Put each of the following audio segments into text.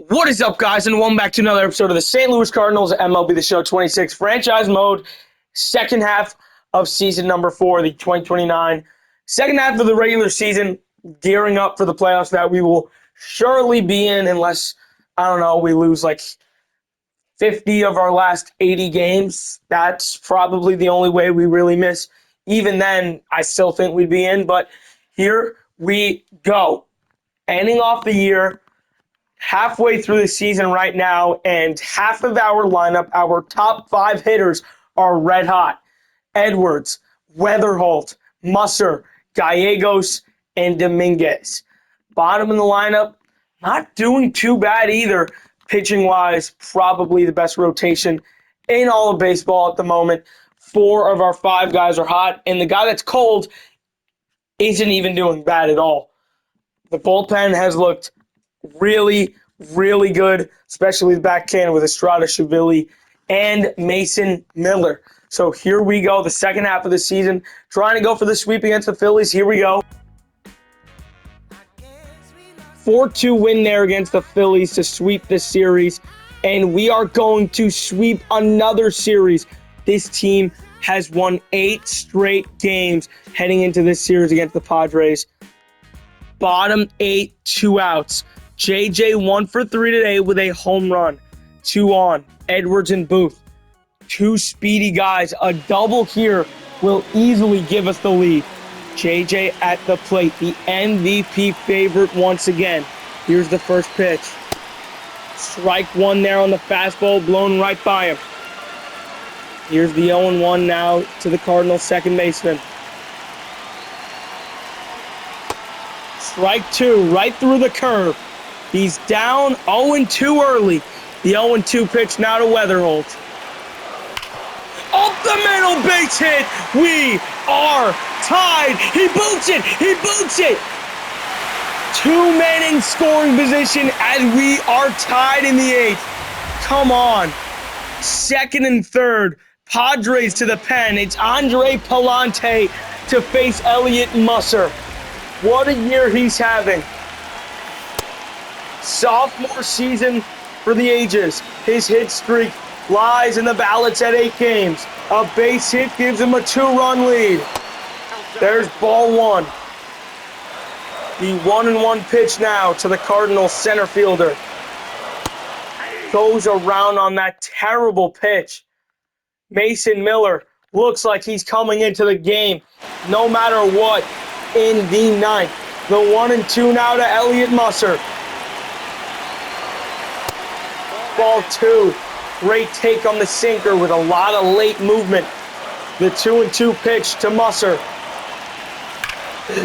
What is up, guys, and welcome back to another episode of the St. Louis Cardinals MLB The Show 26 franchise mode, second half of season number 4, the 2029. Second half of the regular season, gearing up for the playoffs that we will surely be in unless, we lose like 50 of our last 80 games. That's probably the only way we really miss. Even then, I still think we'd be in, but here we go. Ending off the year, halfway through the season right now, and half of our lineup, our top 5 hitters, are red hot. Edwards, Weatherholt, Musser, Gallegos, and Dominguez. Bottom of the lineup, not doing too bad either. Pitching-wise, probably the best rotation in all of baseball at the moment. 4 of our 5 guys are hot, and the guy that's cold isn't even doing bad at all. The bullpen has looked really, really good, especially the backhand with Estrada Chavili and Mason Miller. So here we go, the second half of the season, trying to go for the sweep against the Phillies. Here we go. 4-2 win there against the Phillies to sweep this series, and we are going to sweep another series. This team has won 8 straight games heading into this series against the Padres. Bottom 8, 2 outs. JJ 1 for 3 today with a home run. 2 on. Edwards and Booth. 2 speedy guys. A double here will easily give us the lead. JJ at the plate. The MVP favorite once again. Here's the first pitch. Strike 1 there on the fastball, blown right by him. Here's the 0-1 now to the Cardinals second baseman. Strike 2, right through the curve. He's down 0-2 early. The 0-2 pitch now to Weatherholt. Up the middle, base hit. We are tied. He boots it. He boots it. 2 men in scoring position as we are tied in the 8th. Come on. Second and third. Padres to the pen. It's Andre Palante to face Elliott Musser. What a year he's having. Sophomore season for the ages. His hit streak lies in the ballots at 8 games. A base hit gives him a 2-run lead. There's ball 1. The 1-1 pitch now to the Cardinals center fielder. Goes around on that terrible pitch. Mason Miller looks like he's coming into the game no matter what in the 9th. The 1-2 now to Elliott Musser. Ball 2. Great take on the sinker with a lot of late movement. The 2-2 pitch to Musser.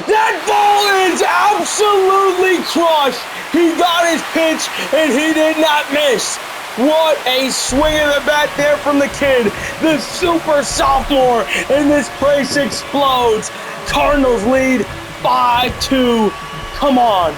That ball is absolutely crushed. He got his pitch and he did not miss. What a swing of the bat there from the kid. The super sophomore, and this place explodes. Cardinals lead 5-2. Come on.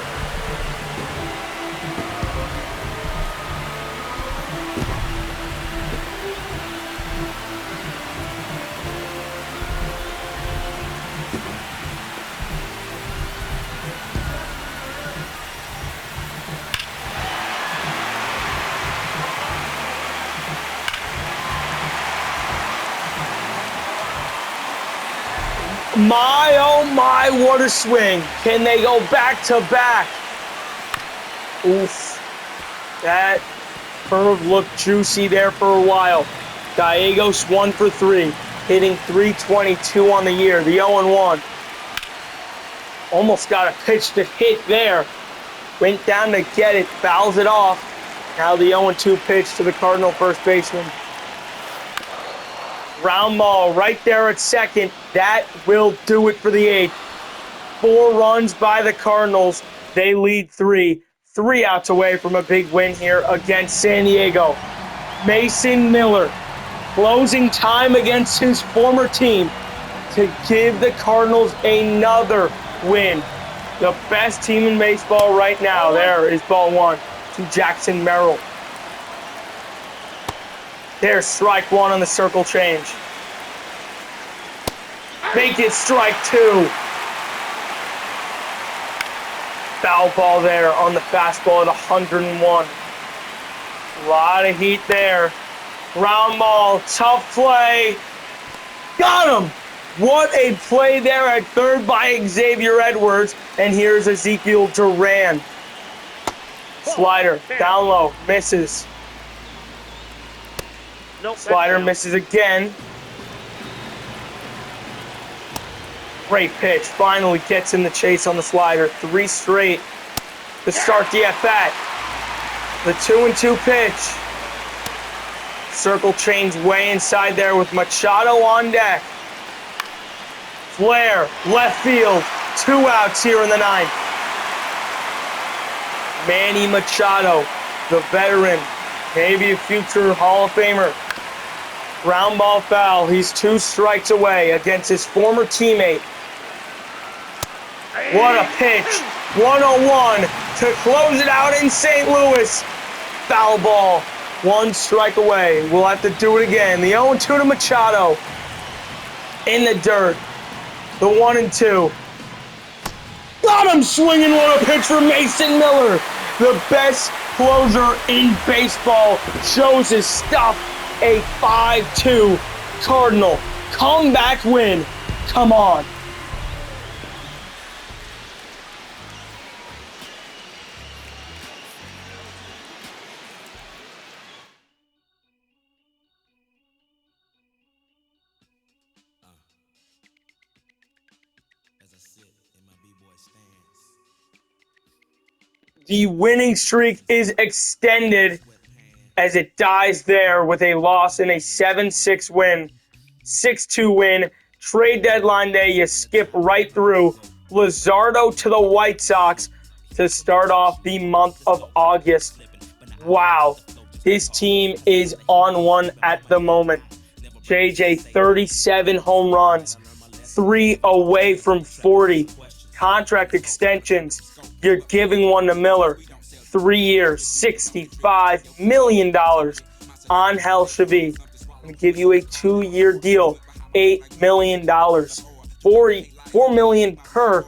My, oh my, what a swing. Can they go back to back? Oof. That curve looked juicy there for a while. Gallegos 1 for 3, hitting .322 on the year. The 0-1. Almost got a pitch to hit there. Went down to get it, fouls it off. Now the 0-2 pitch to the Cardinal first baseman. Ground ball right there at second. That will do it for the 8th. 4 runs by the Cardinals. They lead 3. 3 outs away from a big win here against San Diego. Mason Miller closing time against his former team to give the Cardinals another win. The best team in baseball right now. There is ball 1 to Jackson Merrill. There's strike 1 on the circle change. Make it strike 2. Foul ball there on the fastball at 101. A lot of heat there. Ground ball, tough play. Got him! What a play there at third by Xavier Edwards. And here's Ezekiel Duran. Slider, down low, misses. Slider misses again. Great pitch. Finally gets in the chase on the slider. 3 straight to start the at-bat. The 2-2 pitch. Circle change way inside there with Machado on deck. Flair, left field. 2 outs here in the 9th. Manny Machado, the veteran, maybe a future Hall of Famer. Ground ball foul. He's 2 strikes away against his former teammate. What a pitch. 101 to close it out in St. Louis. Foul ball. 1 strike away. We'll have to do it again. The 0-2 to Machado. In the dirt. The 1-2. Got him swinging. What a pitch for Mason Miller. The best closer in baseball. Shows his stuff. A 5-2 Cardinal comeback win. Come on. As I sit in my B-boy stance. The winning streak is extended as it dies there with a loss in a 7-6 win, 6-2 win. Trade deadline day, you skip right through Luzardo to the White Sox to start off the month of August. Wow, his team is on one at the moment. JJ, 37 home runs, 3 away from 40. Contract extensions, you're giving one to Miller. 3 years, $65 million. Angel Chavez, I'm going to give you a 2-year deal, $8 million. $4 million per.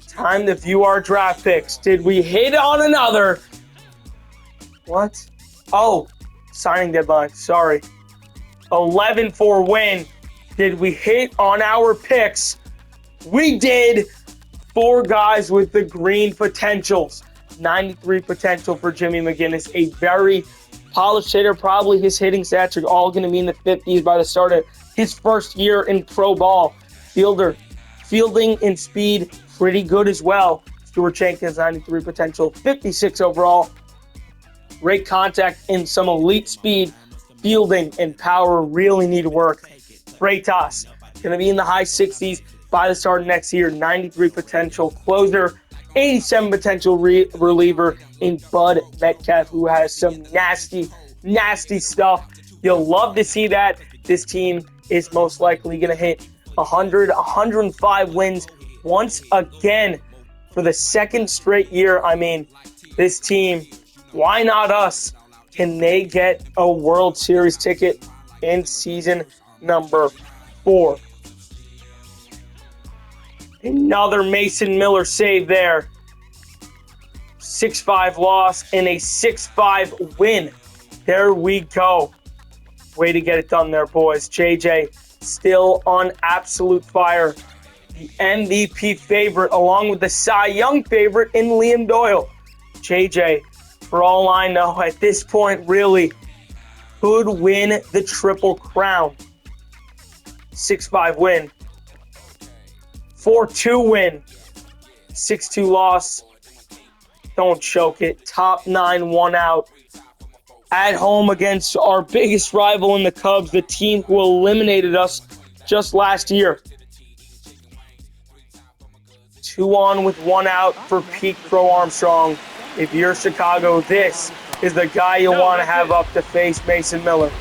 Time to view our draft picks. Did we hit on another? What? Oh, signing deadline. Sorry. 11-4 win. Did we hit on our picks? We did. 4 guys with the green potentials. 93 potential for Jimmy McGinnis. A very polished hitter. Probably his hitting stats are all going to be in the 50s by the start of his first year in pro ball. Fielding and speed, pretty good as well. Stuart Jenkins, 93 potential. 56 overall. Great contact and some elite speed. Fielding and power really need to work. Freitas, going to be in the high 60s by the start of next year. 93 potential closer. 87 potential reliever in Bud Metcalf, who has some nasty, nasty stuff. You'll love to see that. This team is most likely going to hit 100, 105 wins once again for the 2nd straight year. I mean, this team, why not us? Can they get a World Series ticket in season number 4? Another Mason Miller save there. 6-5 loss and a 6-5 win. There we go. Way to get it done there, boys. JJ still on absolute fire. The MVP favorite along with the Cy Young favorite in Liam Doyle. JJ, for all I know at this point, really could win the Triple Crown. 6-5 win. 4-2 win. 6-2 loss. Don't choke it. Top 9, 1 out. At home against our biggest rival in the Cubs, the team who eliminated us just last year. 2 on with 1 out for Pete Crow Armstrong. If you're Chicago, this is the guy you want to have up to face Mason Miller.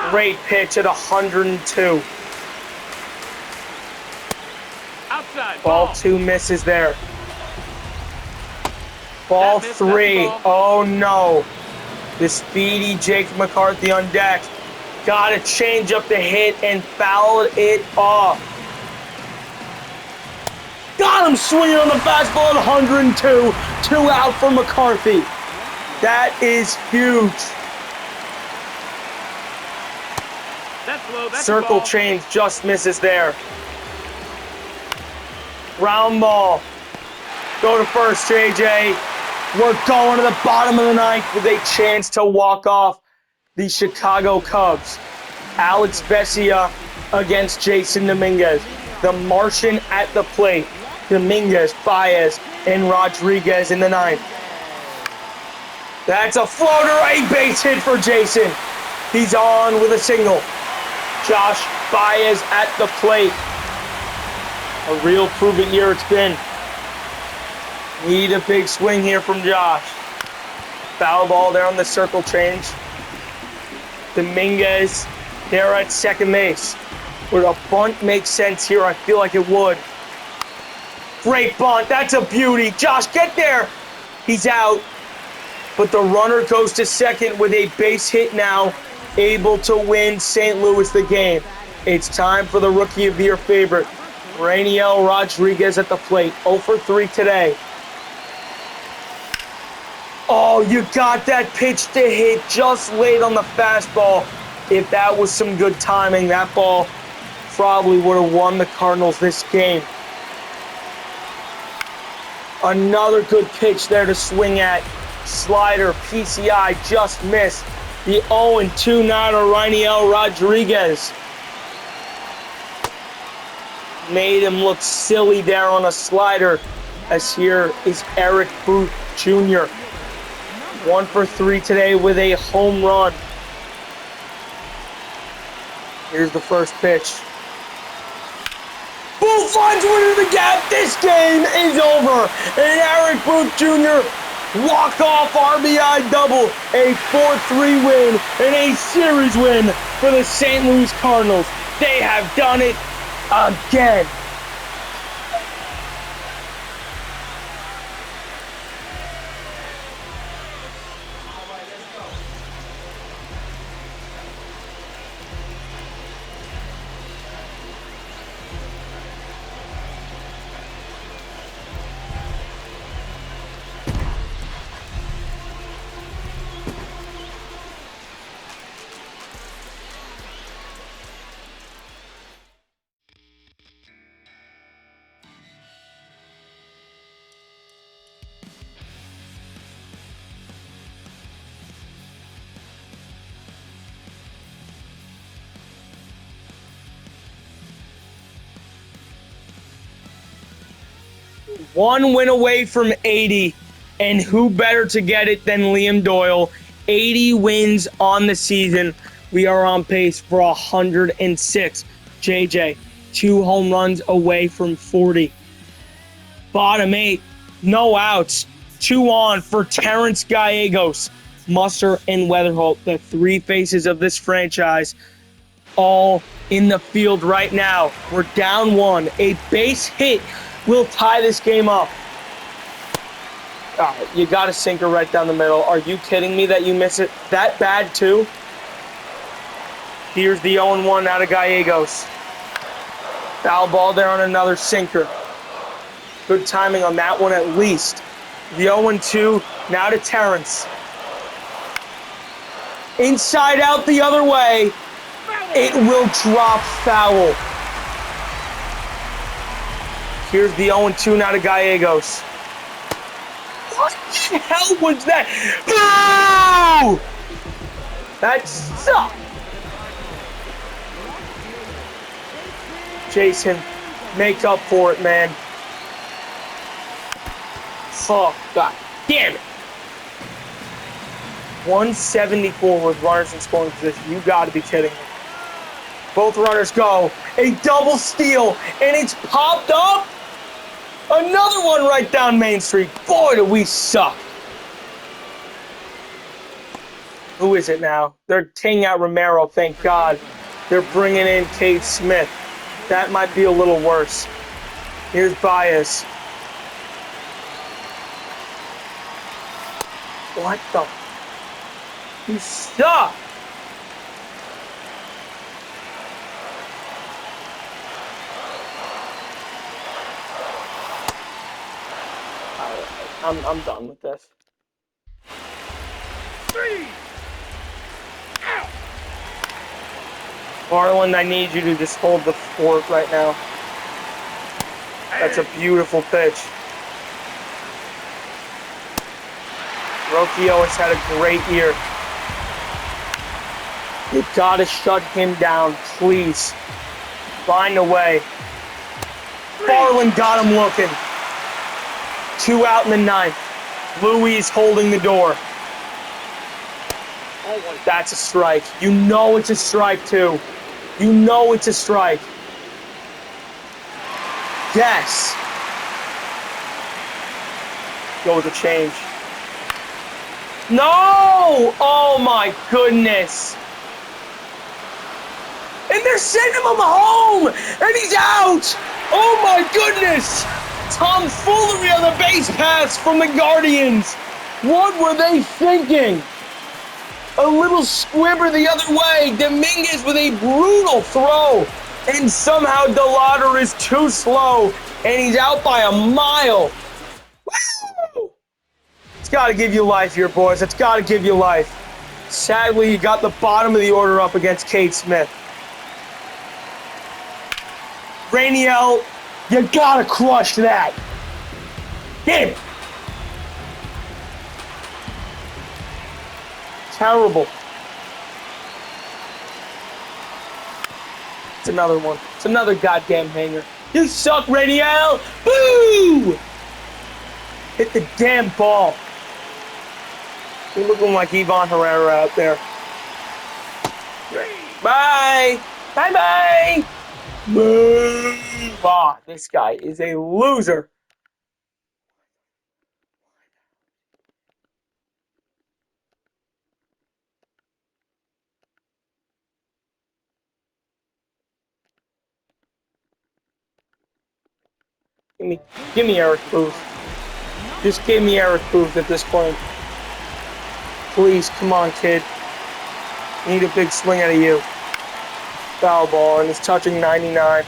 Great pitch at 102. Ball 2 misses there. Ball 3. Oh no. The speedy Jake McCarthy on deck. Got to change up the hit and fouled it off. Got him swinging on the fastball at 102. 2 out for McCarthy. That is huge. That's low. That's Circle ball. change just misses there. Ground ball. Go to first, JJ. We're going to the bottom of the ninth with a chance to walk off the Chicago Cubs. Alex Vesia against Jason Dominguez. The Martian at the plate. Dominguez, Baez, and Rodriguez in the ninth. That's a floater, a base hit for Jason. He's on with a single. Josh Baez at the plate. A real prove-it year it's been. Need a big swing here from Josh. Foul ball there on the circle change. Dominguez there at second base. Would a bunt make sense here? I feel like it would. Great bunt. That's a beauty. Josh, get there. He's out. But the runner goes to second with a base hit now, able to win St. Louis the game. It's time for the Rookie of the Year favorite, Rainiel Rodriguez at the plate. 0 for 3 today. Oh, you got that pitch to hit just late on the fastball. If that was some good timing, that ball probably would have won the Cardinals this game. Another good pitch there to swing at. Slider, PCI, just missed. The 0-2 now to Rainiel Rodriguez. Made him look silly there on a slider, as here is Eric Booth Jr. 1 for 3 today with a home run. Here's the first pitch. Booth finds one in the gap. This game is over. And Eric Booth Jr. walk-off RBI double. A 4-3 win and a series win for the St. Louis Cardinals. They have done it again. One win away from 80, and who better to get it than Liam Doyle? 80 wins on the season. We are on pace for 106. JJ, 2 home runs away from 40. Bottom 8, no outs. 2 on for Terrence Gallegos, Musser, and Weatherholt, the 3 faces of this franchise, all in the field right now. We're down 1. A base hit will tie this game up. All right, you got a sinker right down the middle. Are you kidding me that you miss it that bad too? Here's the 0-1 out of Gallegos. Foul ball there on another sinker. Good timing on that one at least. The 0-2 now to Terrence. Inside out the other way. It will drop foul. Here's the 0-2 now to Gallegos. What the hell was that? Boo! That sucked. Jason, make up for it, man. Oh, God damn it. 174 with runners in scoring position. You got to be kidding me. Both runners go. A double steal, and it's popped up. Another one right down Main Street. Boy, do we suck. Who is it now? They're taking out Romero, thank God. They're bringing in Cade Smith. That might be a little worse. Here's Baez. What the? You suck. I'm done with this. Garland, I need you to just hold the fort right now. That's a beautiful pitch. Rocchio has had a great year. You've got to shut him down, please. Find a way. Garland got him looking. 2 out in the 9th. Louis holding the door. That's a strike. You know it's a strike, too. You know it's a strike. Yes. Go with the change. No! Oh, my goodness. And they're sending him home! And he's out! Oh, my goodness! Tomfoolery on the base pass from the Guardians. What were they thinking? A little squibber the other way. Dominguez with a brutal throw. And somehow DeLauder is too slow. And he's out by a mile. Woo! It's got to give you life here, boys. It's got to give you life. Sadly, you got the bottom of the order up against Cade Smith. Rainiel, you got to crush that. Get it. Terrible. It's another one. It's another goddamn hanger. You suck, Rainiel. Boo! Hit the damn ball. You're looking like Ivan Herrera out there. Bye. Bye-bye. Boo. Ah, this guy is a loser. Give me Eric Booth. Just give me Eric Booth at this point. Please, come on, kid. Need a big swing out of you. Foul ball, and it's touching 99.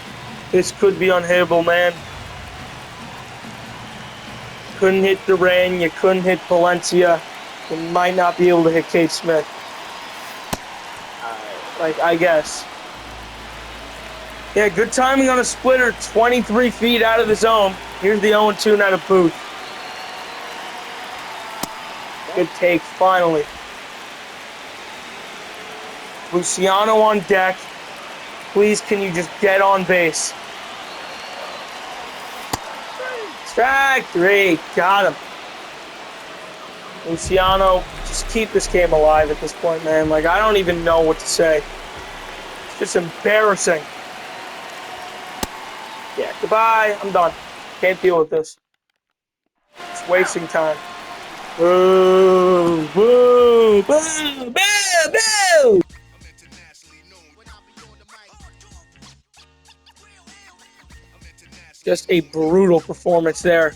This could be unhittable, man. Couldn't hit Duran. You couldn't hit Palencia. You might not be able to hit Cade Smith. Like, I guess. Yeah, good timing on a splitter. 23 feet out of the zone. Here's the 0-2 out of Booth. Good take, finally. Luciano on deck. Please, can you just get on base? Strike 3. Got him. Luciano, just keep this game alive at this point, man. Like, I don't even know what to say. It's just embarrassing. Yeah, goodbye. I'm done. Can't deal with this. It's wasting time. Boo! Boo! Boo! Boo! Boo! Just a brutal performance there.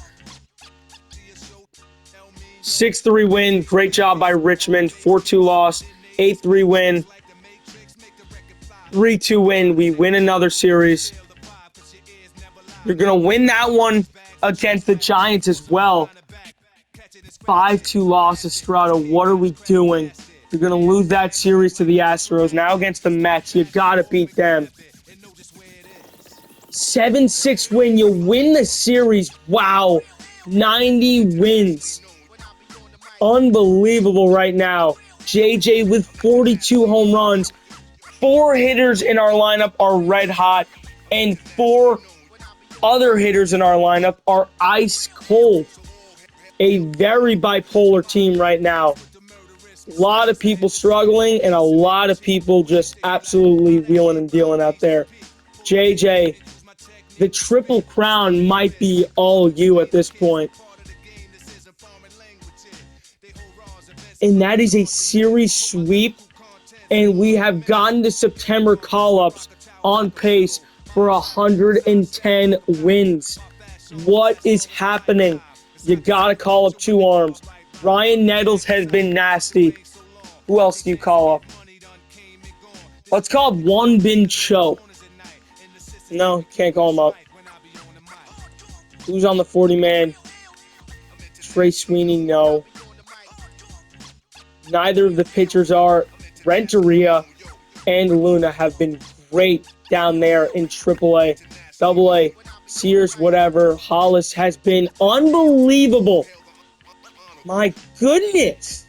6-3 win. Great job by Richmond. 4-2 loss. 8-3 win. 3-2 win. We win another series. You're going to win that one against the Giants as well. 5-2 loss, Estrada. What are we doing? You're going to lose that series to the Astros. Now against the Mets, you got to beat them. 7-6 win. You win the series. Wow. 90 wins. Unbelievable right now. JJ with 42 home runs. 4 hitters in our lineup are red hot. And 4 other hitters in our lineup are ice cold. A very bipolar team right now. A lot of people struggling and a lot of people just absolutely wheeling and dealing out there. JJ, the Triple Crown might be all you at this point. And that is a series sweep. And we have gotten to September call-ups on pace for 110 wins. What is happening? You gotta call up 2 arms. Ryan Nettles has been nasty. Who else do you call up? Let's call up Juan Bin Cho. No, can't call him up. Who's on the 40-man? Trey Sweeney, no. Neither of the pitchers are. Renteria and Luna have been great down there in AAA, AA, Sears, whatever. Hollis has been unbelievable. My goodness.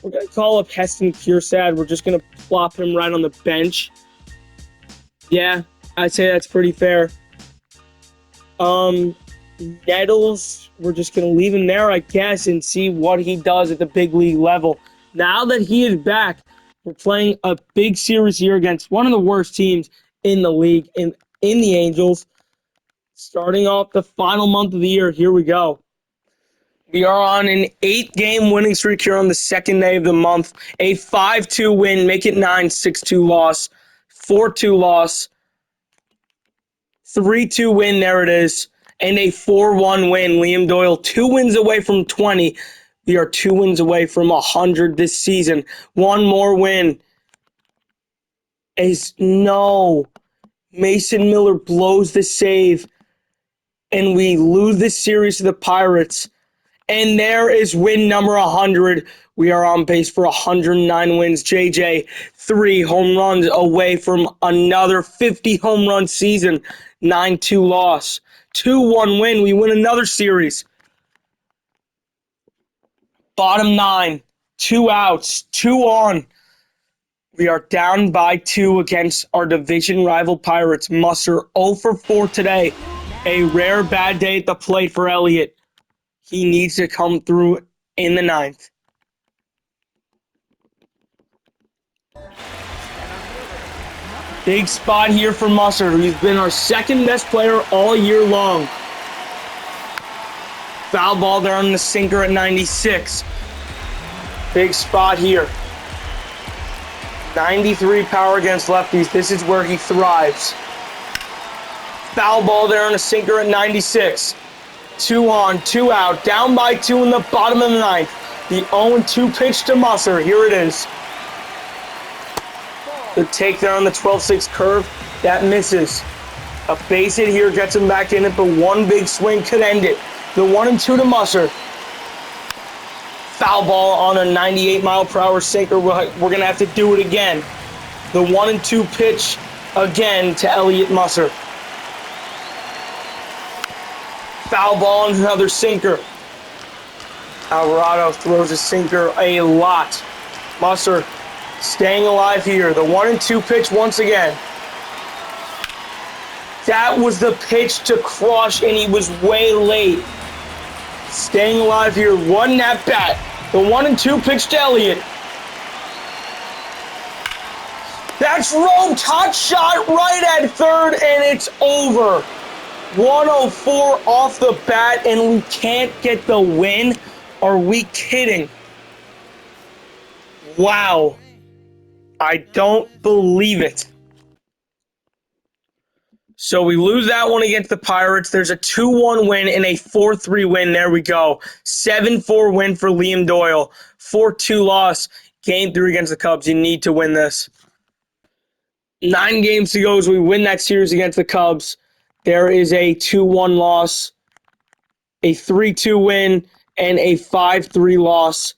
We're going to call up Heston Kiersad. We're just going to plop him right on the bench. Yeah, I'd say that's pretty fair. Nettles, we're just going to leave him there, I guess, and see what he does at the big league level. Now that he is back, we're playing a big series here against one of the worst teams in the league, in the Angels. Starting off the final month of the year, here we go. We are on an 8-game winning streak here on the second day of the month. A 5-2 win, make it 9, 6-2 loss, 4-2 loss, 3-2 win, there it is, and a 4-1 win. Liam Doyle, 2 wins away from 20. We are 2 wins away from 100 this season. One more win is no. Mason Miller blows the save, and we lose this series to the Pirates. And there is win number 100. We are on pace for 109 wins. JJ, 3 home runs away from another 50 home run season. 9-2 loss. 2-1 win. We win another series. Bottom 9. 2 outs. 2 on. We are down by 2 against our division rival Pirates. Musser 0 for 4 today. A rare bad day at the plate for Elliott. He needs to come through in the 9th. Big spot here for Musser, who's been our second best player all year long. Foul ball there on the sinker at 96. Big spot here. 93 power against lefties. This is where he thrives. Foul ball there on the sinker at 96. 2 on, 2 out, down by 2 in the bottom of the 9th. The 0-2 pitch to Musser. Here it is. The take there on the 12-6 curve. That misses. A base hit here gets him back in it, but one big swing could end it. The 1-2 to Musser. Foul ball on a 98-mile-per-hour sinker. We're going to have to do it again. The 1-2 pitch again to Elliott Musser. Foul ball on another sinker. Alvarado throws a sinker a lot. Musser staying alive here. The 1-2 pitch once again. That was the pitch to crush, and he was way late. Staying alive here. One at bat. The 1-2 pitch to Elliott. That's roped. Hot shot right at third, and it's over. 104 off the bat, and we can't get the win? Are we kidding? Wow. I don't believe it. So we lose that one against the Pirates. There's a 2-1 win and a 4-3 win. There we go. 7-4 win for Liam Doyle. 4-2 loss. Game 3 against the Cubs. You need to win this. 9 games to go as we win that series against the Cubs. There is a 2-1 loss, a 3-2 win, and a 5-3 loss.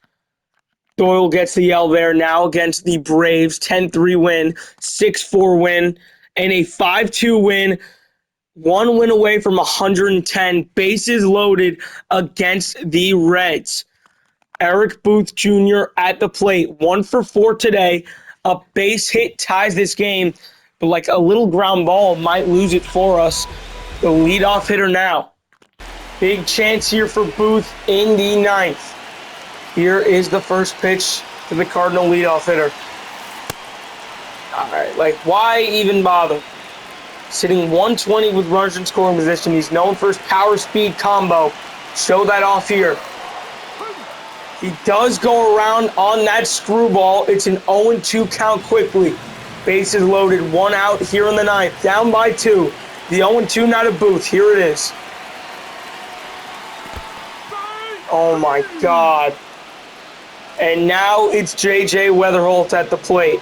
Doyle gets the L there now against the Braves. 10-3 win, 6-4 win, and a 5-2 win. 1 win away from 110. Bases loaded against the Reds. Eric Booth Jr. at the plate. 1 for 4 today. A base hit ties this game. But like a little ground ball might lose it for us. The leadoff hitter now. Big chance here for Booth in the 9th. Here is the first pitch to the Cardinal leadoff hitter. All right, like why even bother? Sitting 120 with runners in scoring position. He's known for his power speed combo. Show that off here. He does go around on that screwball. It's an 0-2 count quickly. Bases loaded, 1 out here in the 9th. Down by 2. The 0-2 not a Booth. Here it is. Oh my God. And now it's J.J. Weatherholt at the plate.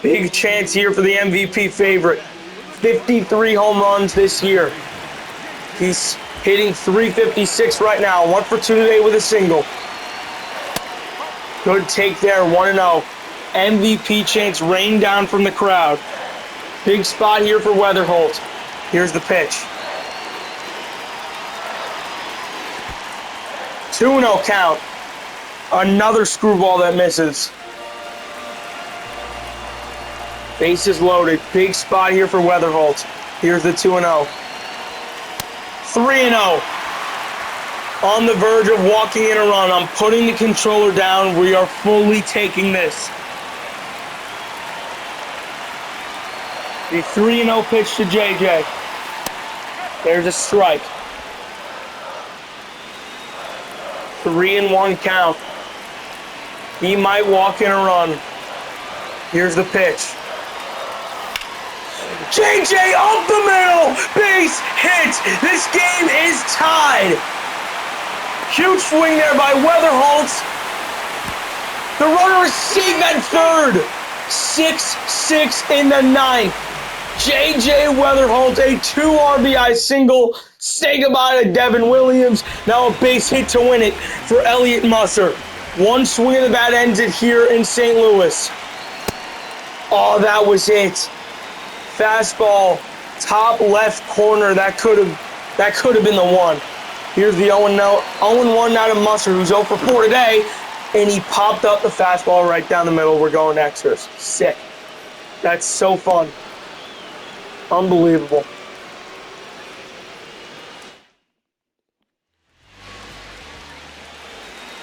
Big chance here for the MVP favorite. 53 home runs this year. He's hitting .356 right now. 1 for 2 today with a single. Good take there, 1-0. MVP chants rain down from the crowd. Big spot here for Weatherholt. Here's the pitch. 2-0 count. Another screwball that misses. Bases loaded. Big spot here for Weatherholt. Here's the 2-0. 3-0. On the verge of walking in a run. I'm putting the controller down. We are fully taking this. The 3-0 pitch to JJ. There's a strike. 3-1 count. He might walk in a run. Here's the pitch. JJ up the middle! Base hit! This game is tied! Huge swing there by Weatherholt. The runner is safe at third. 6-6 in the ninth. JJ Weatherholt, a 2 RBI single. Say goodbye to Devin Williams. Now a base hit to win it for Elliott Musser. One swing of the bat ends it here in St. Louis. Oh, that was it. Fastball, top left corner. That could have been the one. Here's the 0-1 now to Musser, who's 0 for 4 today, and he popped up the fastball right down the middle. We're going extras. Sick. That's so fun. Unbelievable.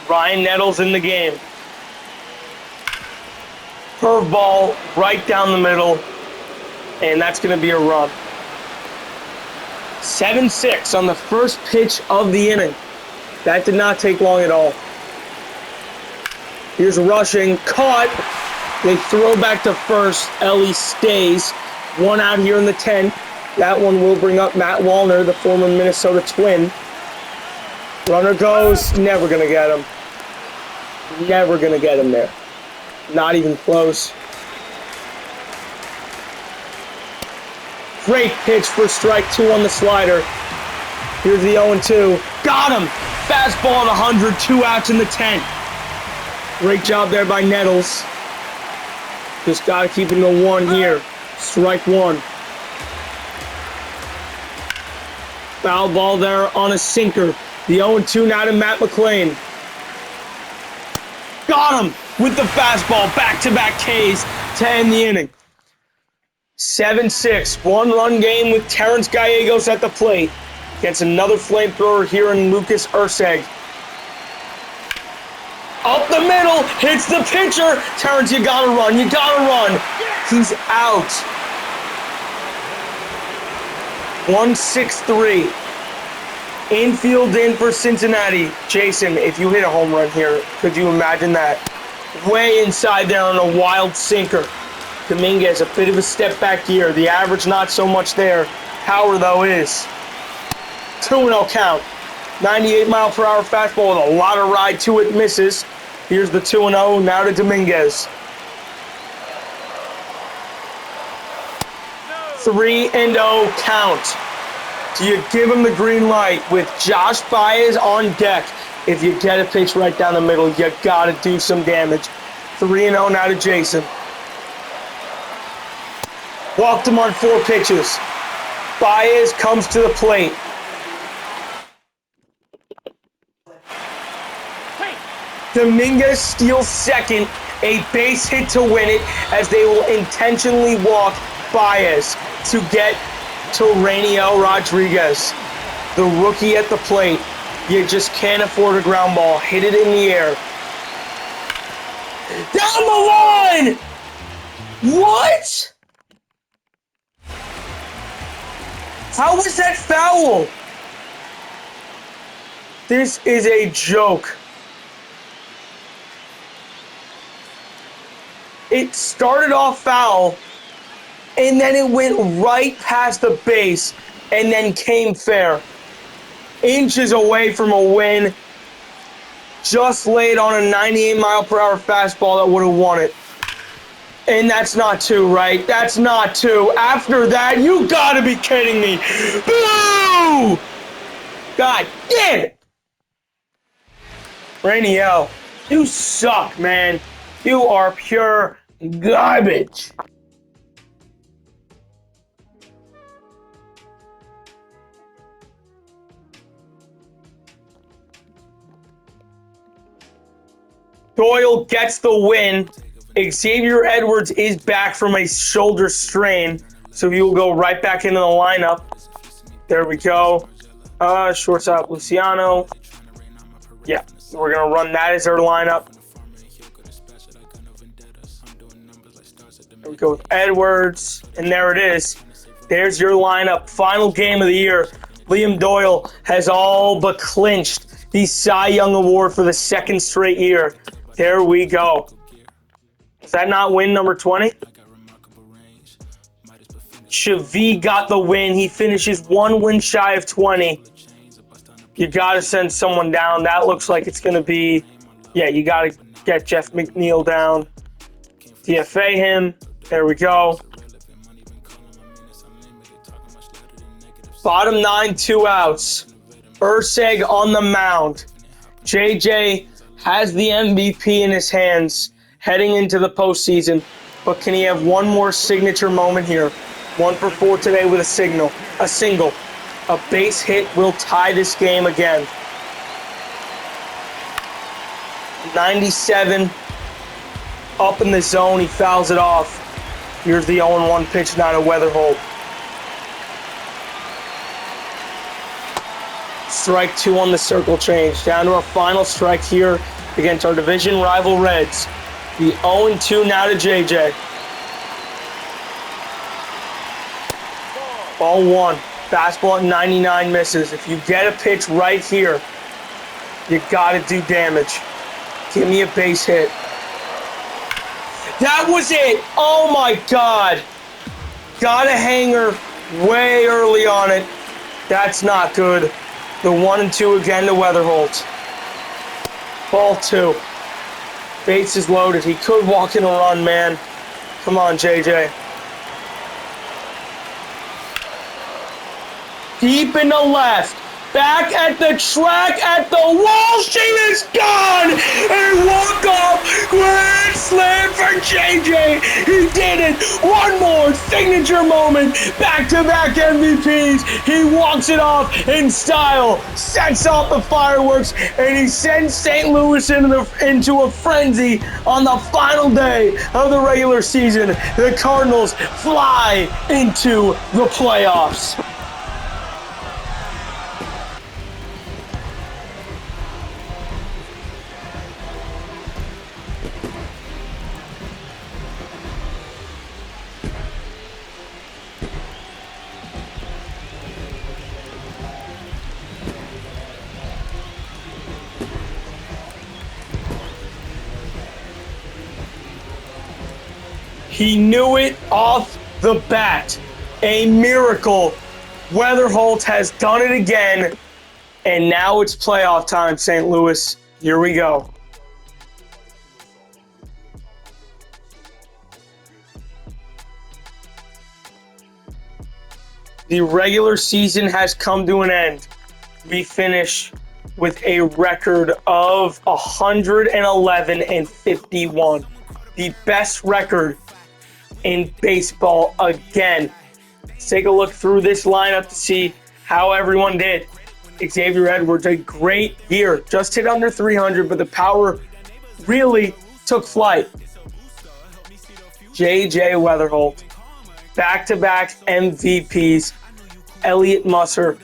Ryan Nettles in the game. Curveball right down the middle, and that's going to be a run. 7-6 on the first pitch of the inning. That did not take long at all. Here's rushing, caught. They throw back to first. Ellie stays. One out here in the 10th. That one will bring up Matt Wallner, the former Minnesota Twin. Runner goes. Never going to get him. Never going to get him there. Not even close. Great pitch for strike 2 on the slider. Here's the 0-2. Got him! Fastball at 100, 2 outs in the 10th. Great job there by Nettles. Just got to keep it to 1 here. Strike 1. Foul ball there on a sinker. The 0-2 now to Matt McClain. Got him with the fastball. Back-to-back Ks to end the inning. 7-6. 1-run game with Terrence Gallegos at the plate. Gets another flamethrower here in Lucas Urseg. Up the middle. Hits the pitcher. Terrence, you gotta run. You gotta run. He's out. 1-6-3. Infield in for Cincinnati. Jason, if you hit a home run here, could you imagine that? Way inside there on a wild sinker. Dominguez, a bit of a step back here. The average not so much there. Power, though, is. 2-0 count. 98-mile-per-hour fastball with a lot of ride to it. Misses. Here's the 2-0. Now to Dominguez. 3-0 count. Do you give him the green light with Josh Baez on deck? If you get a pitch right down the middle, you got to do some damage. 3-0 now to Jason. Walked him on 4 pitches. Baez comes to the plate. Dominguez steals second. A base hit to win it as they will intentionally walk Baez to get to Rainiel Rodriguez. The rookie at the plate. You just can't afford a ground ball. Hit it in the air. Down the line! What? How was that foul? This is a joke. It started off foul, and then it went right past the base, and then came fair. Inches away from a win. Just laid on a 98-mile-per-hour fastball that would have won it. And that's not 2, right? That's not 2. After that, you gotta be kidding me. Boo! God damn it. Rainiel, you suck, man. You are pure garbage. Doyle gets the win. Xavier Edwards is back from a shoulder strain, so he will go right back into the lineup. There we go. Shortstop Luciano. Yeah, we're going to run that as our lineup. There we go with Edwards, and there it is. There's your lineup. Final game of the year. Liam Doyle has all but clinched the Cy Young Award for the second straight year. There we go. Is that not win number 20? Chavi got the win. He finishes 1 win shy of 20. You got to send someone down. That looks like it's going to be... Yeah, you got to get Jeff McNeil down. DFA him. There we go. Bottom 9, 2 outs. Urseg on the mound. JJ has the MVP in his hands heading into the postseason, but can he have one more signature moment here? 1 for 4 today with a single. A base hit will tie this game again. 97, up in the zone, he fouls it off. Here's the 0-1 pitch, not a weather hold. Strike 2 on the circle change. Down to our final strike here against our division rival Reds. The 0-2 now to JJ. Ball 1. Fastball at 99 misses. If you get a pitch right here, you got to do damage. Give me a base hit. That was it. Oh, my God. Got a hanger way early on it. That's not good. The 1-2 again to Weatherholt. Ball 2. Bates is loaded. He could walk in a run, man. Come on, JJ. Deep in the left. Back at the track at the wall. She is gone. A walk-off grand slam for JJ. He did it. One more signature moment. Back-to-back MVPs. He walks it off in style. Sets off the fireworks. And he sends St. Louis into a frenzy on the final day of the regular season. The Cardinals fly into the playoffs. He knew it off the bat. A miracle. Weatherholt has done it again. And now it's playoff time, St. Louis. Here we go. The regular season has come to an end. We finish with a record of 111-51. The best record in baseball again. Let's take a look through this lineup to see how everyone did. Xavier Edwards, a great year. Just hit under 300, but the power really took flight. JJ Weatherholt, back-to-back MVPs. Elliott Musser,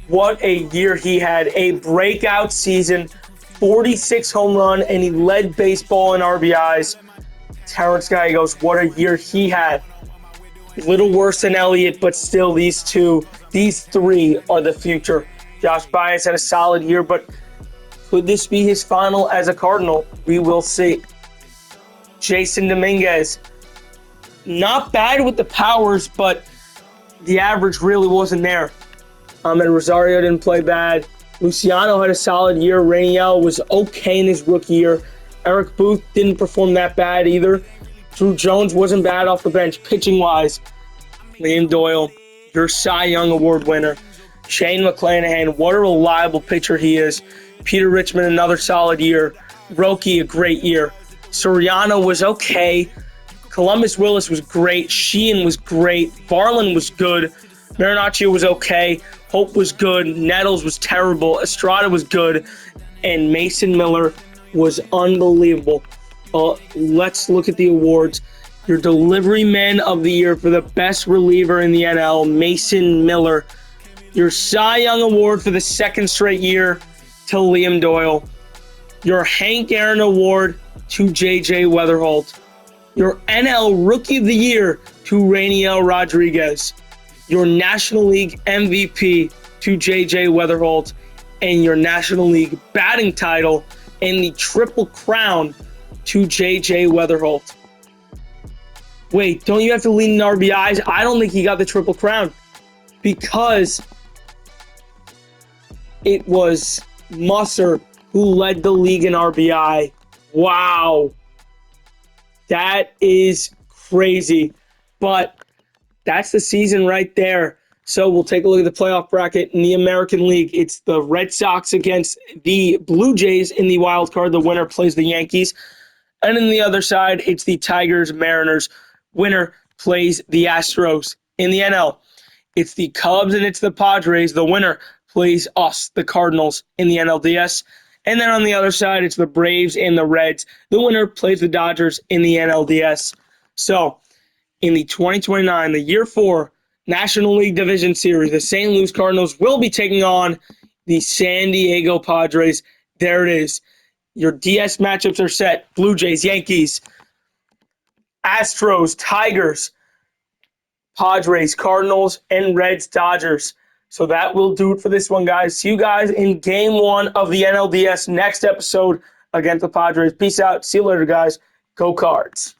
what a year he had. A breakout season, 46 home run, and he led baseball in RBIs. Terrence Gallegos, what a year he had. A little worse than Elliott, but still these three are the future. Josh Baez had a solid year, but could this be his final as a Cardinal? We will see. Jason Dominguez, not bad with the powers, but the average really wasn't there. And Rosario didn't play bad. Luciano had a solid year. Rainiel was okay in his rookie year. Eric Booth didn't perform that bad either. Drew Jones wasn't bad off the bench pitching-wise. Liam Doyle, your Cy Young Award winner. Shane McClanahan, what a reliable pitcher he is. Peter Richmond, another solid year. Roki, a great year. Soriano was okay. Columbus Willis was great. Sheehan was great. Barlin was good. Marinaccio was okay. Hope was good. Nettles was terrible. Estrada was good. And Mason Miller was unbelievable. Let's look at the awards. Your delivery man of the year for the best reliever in the NL, Mason Miller. Your Cy Young Award for the second straight year to Liam Doyle. Your Hank Aaron Award to J.J. Weatherholt. Your NL Rookie of the Year to Rainiel Rodriguez. Your National League MVP to J.J. Weatherholt. And your National League batting title and the Triple Crown to J.J. Weatherholt. Wait, don't you have to lean in RBIs? I don't think he got the Triple Crown because it was Musser who led the league in RBI. Wow. That is crazy. But that's the season right there. So we'll take a look at the playoff bracket in the American League. It's the Red Sox against the Blue Jays in the wild card. The winner plays the Yankees. And on the other side, it's the Tigers, Mariners. Winner plays the Astros. In the NL, it's the Cubs and it's the Padres. The winner plays us, the Cardinals, in the NLDS. And then on the other side, it's the Braves and the Reds. The winner plays the Dodgers in the NLDS. So, in the 2029, the Year 4 National League Division Series, the St. Louis Cardinals will be taking on the San Diego Padres. There it is. Your DS matchups are set. Blue Jays, Yankees, Astros, Tigers, Padres, Cardinals, and Reds, Dodgers. So that will do it for this one, guys. See you guys in Game 1 of the NLDS next episode against the Padres. Peace out. See you later, guys. Go Cards.